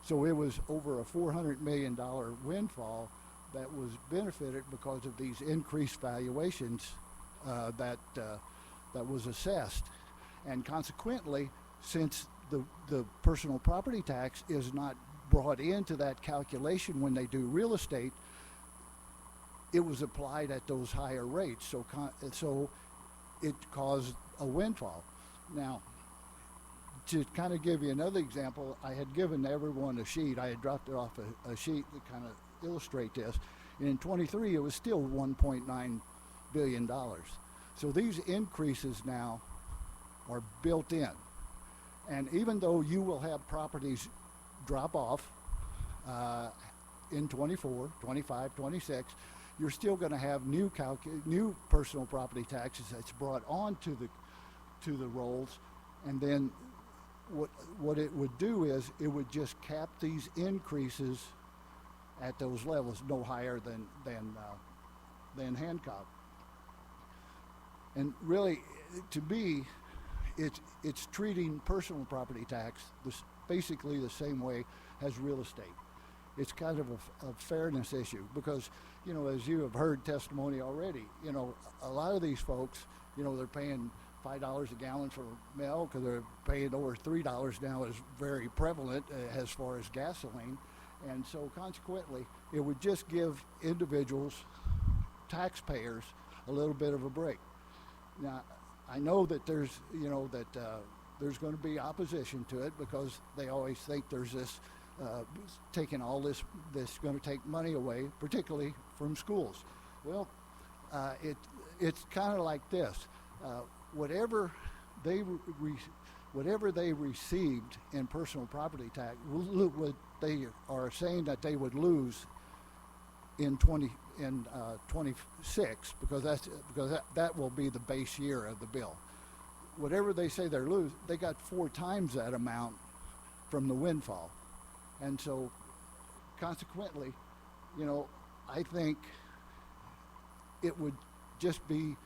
So it was over a $400 million windfall that was benefited because of these increased valuations that was assessed. And consequently, since the personal property tax is not brought into that calculation when they do real estate, it was applied at those higher rates, so it caused a windfall. Now, to kind of give you another example, I had given everyone a sheet. I had dropped it off a sheet to kind of illustrate this. And in 23, it was still $1.9 billion. So these increases now are built in. And even though you will have properties drop off in 24, 25, 26, you're still going to have new personal property taxes that's brought on to the rolls, and then what it would do is it would just cap these increases at those levels, no higher than Hancock. And really, to me, it's treating personal property tax basically the same way as real estate. It's kind of a fairness issue, because, you know, as you have heard testimony already, you know, a lot of these folks, you know, they're paying $5 a gallon for milk, or they're paying over $3 now is very prevalent as far as gasoline. And so consequently, it would just give individuals, taxpayers, a little bit of a break. Now, I know that there's going to be opposition to it, because they always think there's this taking all this going to take money away, particularly from schools. Well, it's kind of like this. whatever whatever they received in personal property tax, what they are saying that they would lose in 26, because that will be the base year of the bill. Whatever they say they're lose, they got 4 times that amount from the windfall, and so consequently, you know, I think it would just be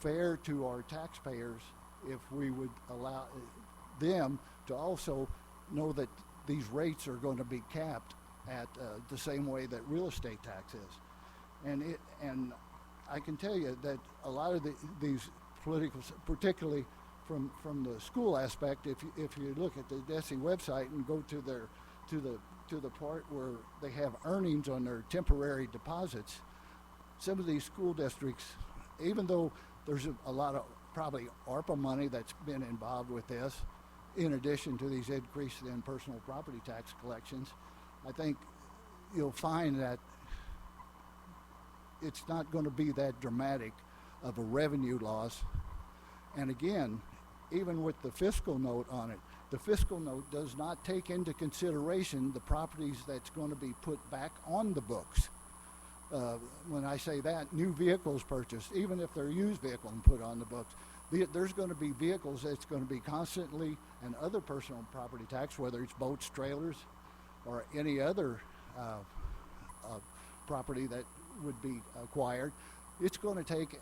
fair to our taxpayers if we would allow them to also know that these rates are going to be capped at the same way that real estate tax is. And I can tell you that a lot of these political, particularly from the school aspect, if you look at the DESE website and go to their to the part where they have earnings on their temporary deposits, some of these school districts, even though there's a lot of probably ARPA money that's been involved with this, in addition to these increases in personal property tax collections, I think you'll find that it's not going to be that dramatic of a revenue loss. And again, even with the fiscal note on it, the fiscal note does not take into consideration the properties that's going to be put back on the books. When I say that, new vehicles purchased, even if they're used vehicle and put on the books, there's going to be vehicles that's going to be constantly, and other personal property tax, whether it's boats, trailers, or any other property that would be acquired, it's going to take,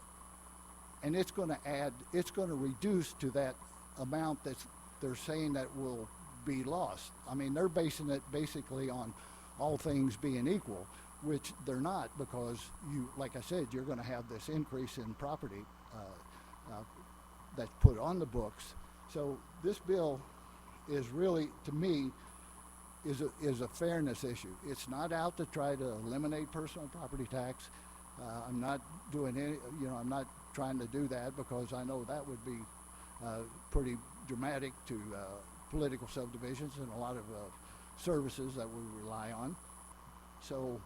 and it's going to add, it's going to reduce to that amount that they're saying that will be lost. I mean, they're basing it basically on all things being equal, which they're not, because you, like I said, you're going to have this increase in property that's put on the books. So this bill is really, to me, is a fairness issue. It's not out to try to eliminate personal property tax. I'm not doing any, I'm not trying to do that, because I know that would be pretty dramatic to political subdivisions and a lot of services that we rely on. So,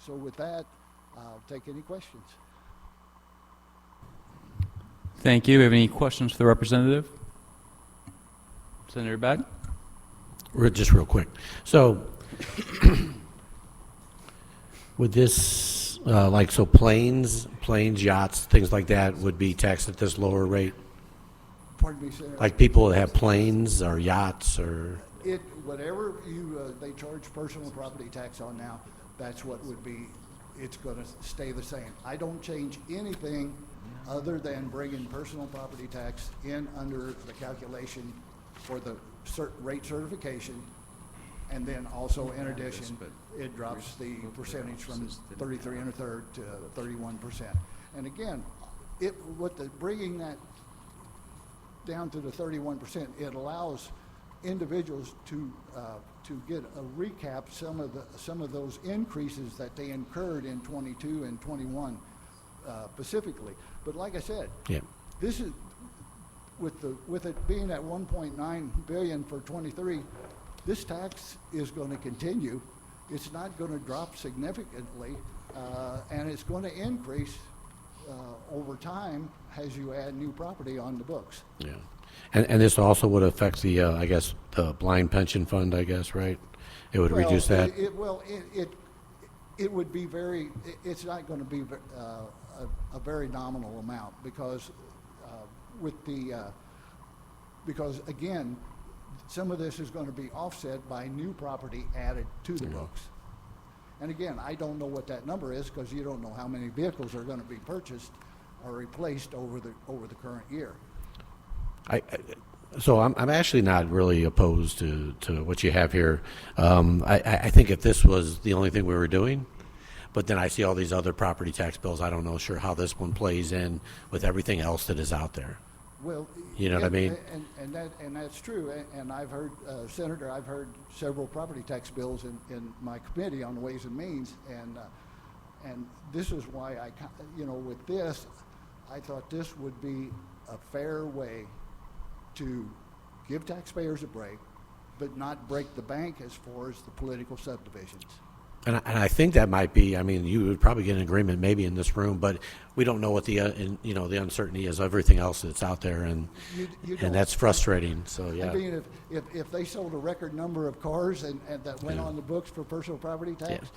so with that, I'll take any questions. Thank you. Do we have any questions for the representative? Senator Beck? Just real quick. So, with this, planes, yachts, things like that would be taxed at this lower rate? Pardon me, Senator? Like people that have planes or yachts or? Whatever they charge personal property tax on now, that's what would be, it's going to stay the same. I don't change anything other than bringing personal property tax in under the calculation for the rate certification, and then also in addition, it drops the percentage from 33 1/3 to 31%. And again, bringing that down to the 31%, it allows individuals to get a recap some of those increases that they incurred in 22 and 21 specifically. But like I said, this is with it being at 1.9 billion for 23. This tax is going to continue. It's not going to drop significantly, and it's going to increase over time as you add new property on the books. Yeah. And this also would affect the, the blind pension fund, right? It would reduce that? It would be it's not going to be a very nominal amount, because because again, some of this is going to be offset by new property added to the books. And again, I don't know what that number is, because you don't know how many vehicles are going to be purchased or replaced over the current year. So I'm actually not really opposed to what you have here. I think if this was the only thing we were doing, but then I see all these other property tax bills, I don't know sure how this one plays in with everything else that is out there. Well, you know what I mean? And that's true. And I've heard, Senator, I've heard several property tax bills in my committee on Ways and Means, and this is why with this, I thought this would be a fair way to give taxpayers a break, but not break the bank as far as the political subdivisions. And I think that might be, I mean, you would probably get an agreement maybe in this room, but we don't know what the uncertainty is of everything else that's out there, and You don't. and that's frustrating. So I yeah. mean, if they sold a record number of cars and that went Yeah. on the books for personal property tax,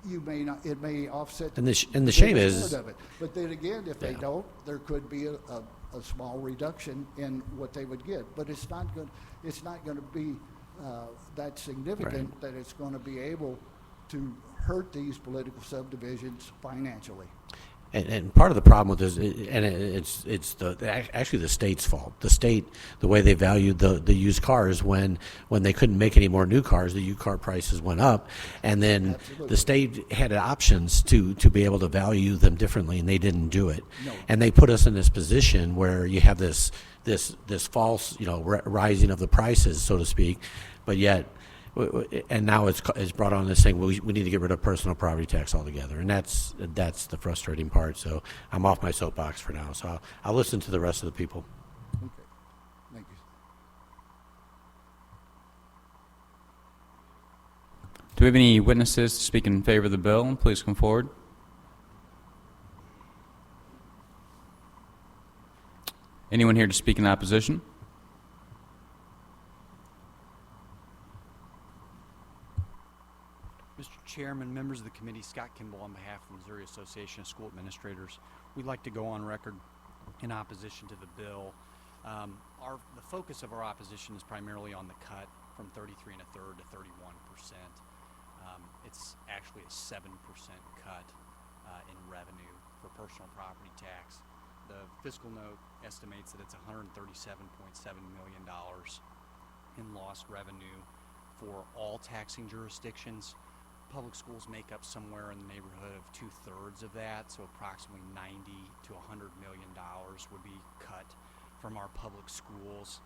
you may not, it may offset. And the shame biggest is- part of it. But then again, if they Yeah. don't, there could be a small reduction in what they would get. But it's not going to be that significant that it's going to be able to hurt these political subdivisions financially. And part of the problem with this, it's actually the state's fault. The state, the way they valued the used cars when they couldn't make any more new cars, the used car prices went up, and then the state had options to be able to value them differently, and they didn't do it. No. And they put us in this position where you have this false, rising of the prices, so to speak, but yet. And now it's brought on this thing. We need to get rid of personal property tax altogether, and that's the frustrating part. So I'm off my soapbox for now. So I'll listen to the rest of the people. Okay, thank you. Do we have any witnesses to speak in favor of the bill? Please come forward. Anyone here to speak in opposition? Mr. Chairman, members of the committee, Scott Kimball on behalf of the Missouri Association of School Administrators. We'd like to go on record in opposition to the bill. The focus of our opposition is primarily on the cut from 33 1/3 to 31%. It's actually a 7% cut in revenue for personal property tax. The fiscal note estimates that it's $137.7 million in lost revenue for all taxing jurisdictions. Public schools make up somewhere in the neighborhood of 2/3 of that, so approximately $90 to $100 million would be cut from our public schools.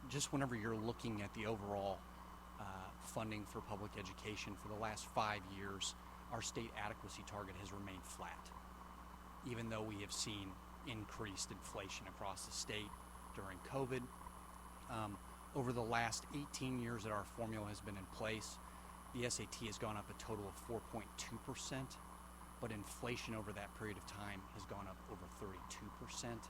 Just whenever you're looking at the overall funding for public education for the last 5 years, our state adequacy target has remained flat, even though we have seen increased inflation across the state during COVID. Over the last 18 years that our formula has been in place, the SAT has gone up a total of 4.2%, but inflation over that period of time has gone up over 32%.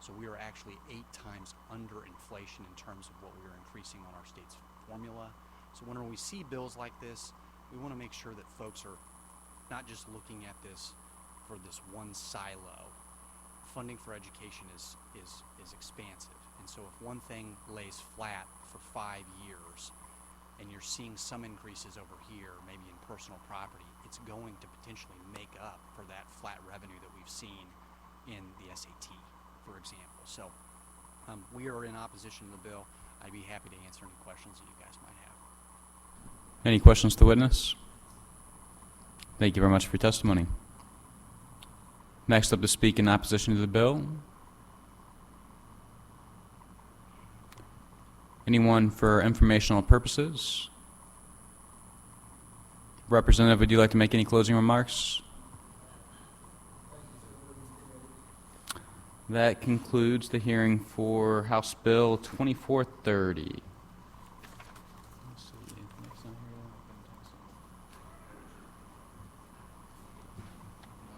So we are actually 8 times under inflation in terms of what we are increasing on our state's formula. So whenever we see bills like this, we want to make sure that folks are not just looking at this for this one silo. Funding for education is expansive. And so if one thing lays flat for 5 years and you're seeing some increases over here, maybe in personal property, it's going to potentially make up for that flat revenue that we've seen in the SAT, for example. So we are in opposition to the bill. I'd be happy to answer any questions that you guys might have. Any questions to the witness? Thank you very much for your testimony. Next up to speak in opposition to the bill. Anyone for informational purposes? Representative, would you like to make any closing remarks? That concludes the hearing for House Bill 2430.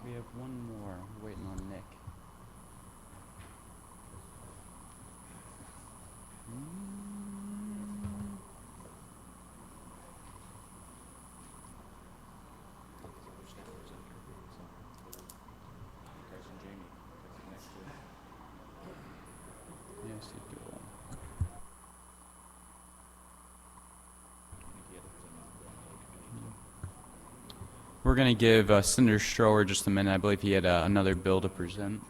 We have one more. We're waiting on Nick. Yes, you do. We're going to give Senator Schroer just a minute. I believe he had another bill to present.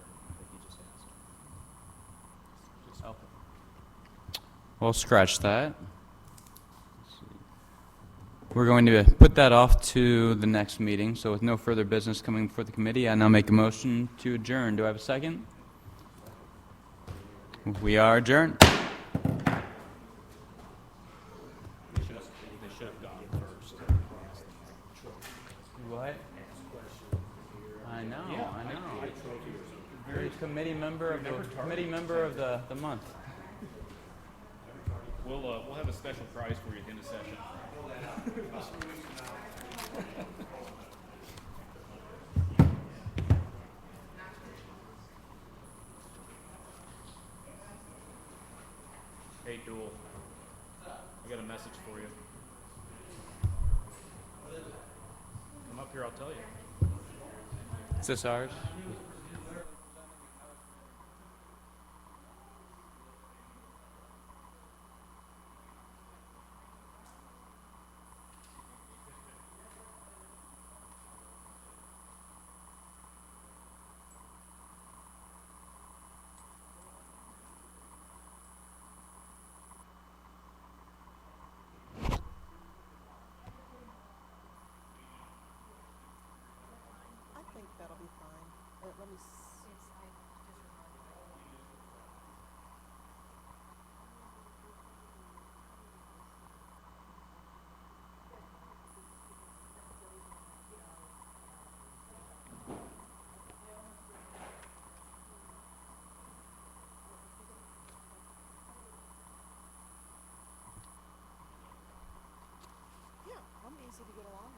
We'll scratch that. We're going to put that off to the next meeting. So with no further business coming before the committee, I now make a motion to adjourn. Do I have a second? We are adjourned. They should have gone first. What? I know, I know. Very committee member of the month. We'll have a special prize for you at the end of session. Hey, Duel. I got a message for you. Come up here, I'll tell you. Is this ours? I think that'll be fine. Let me. Yeah, I'm easy to get along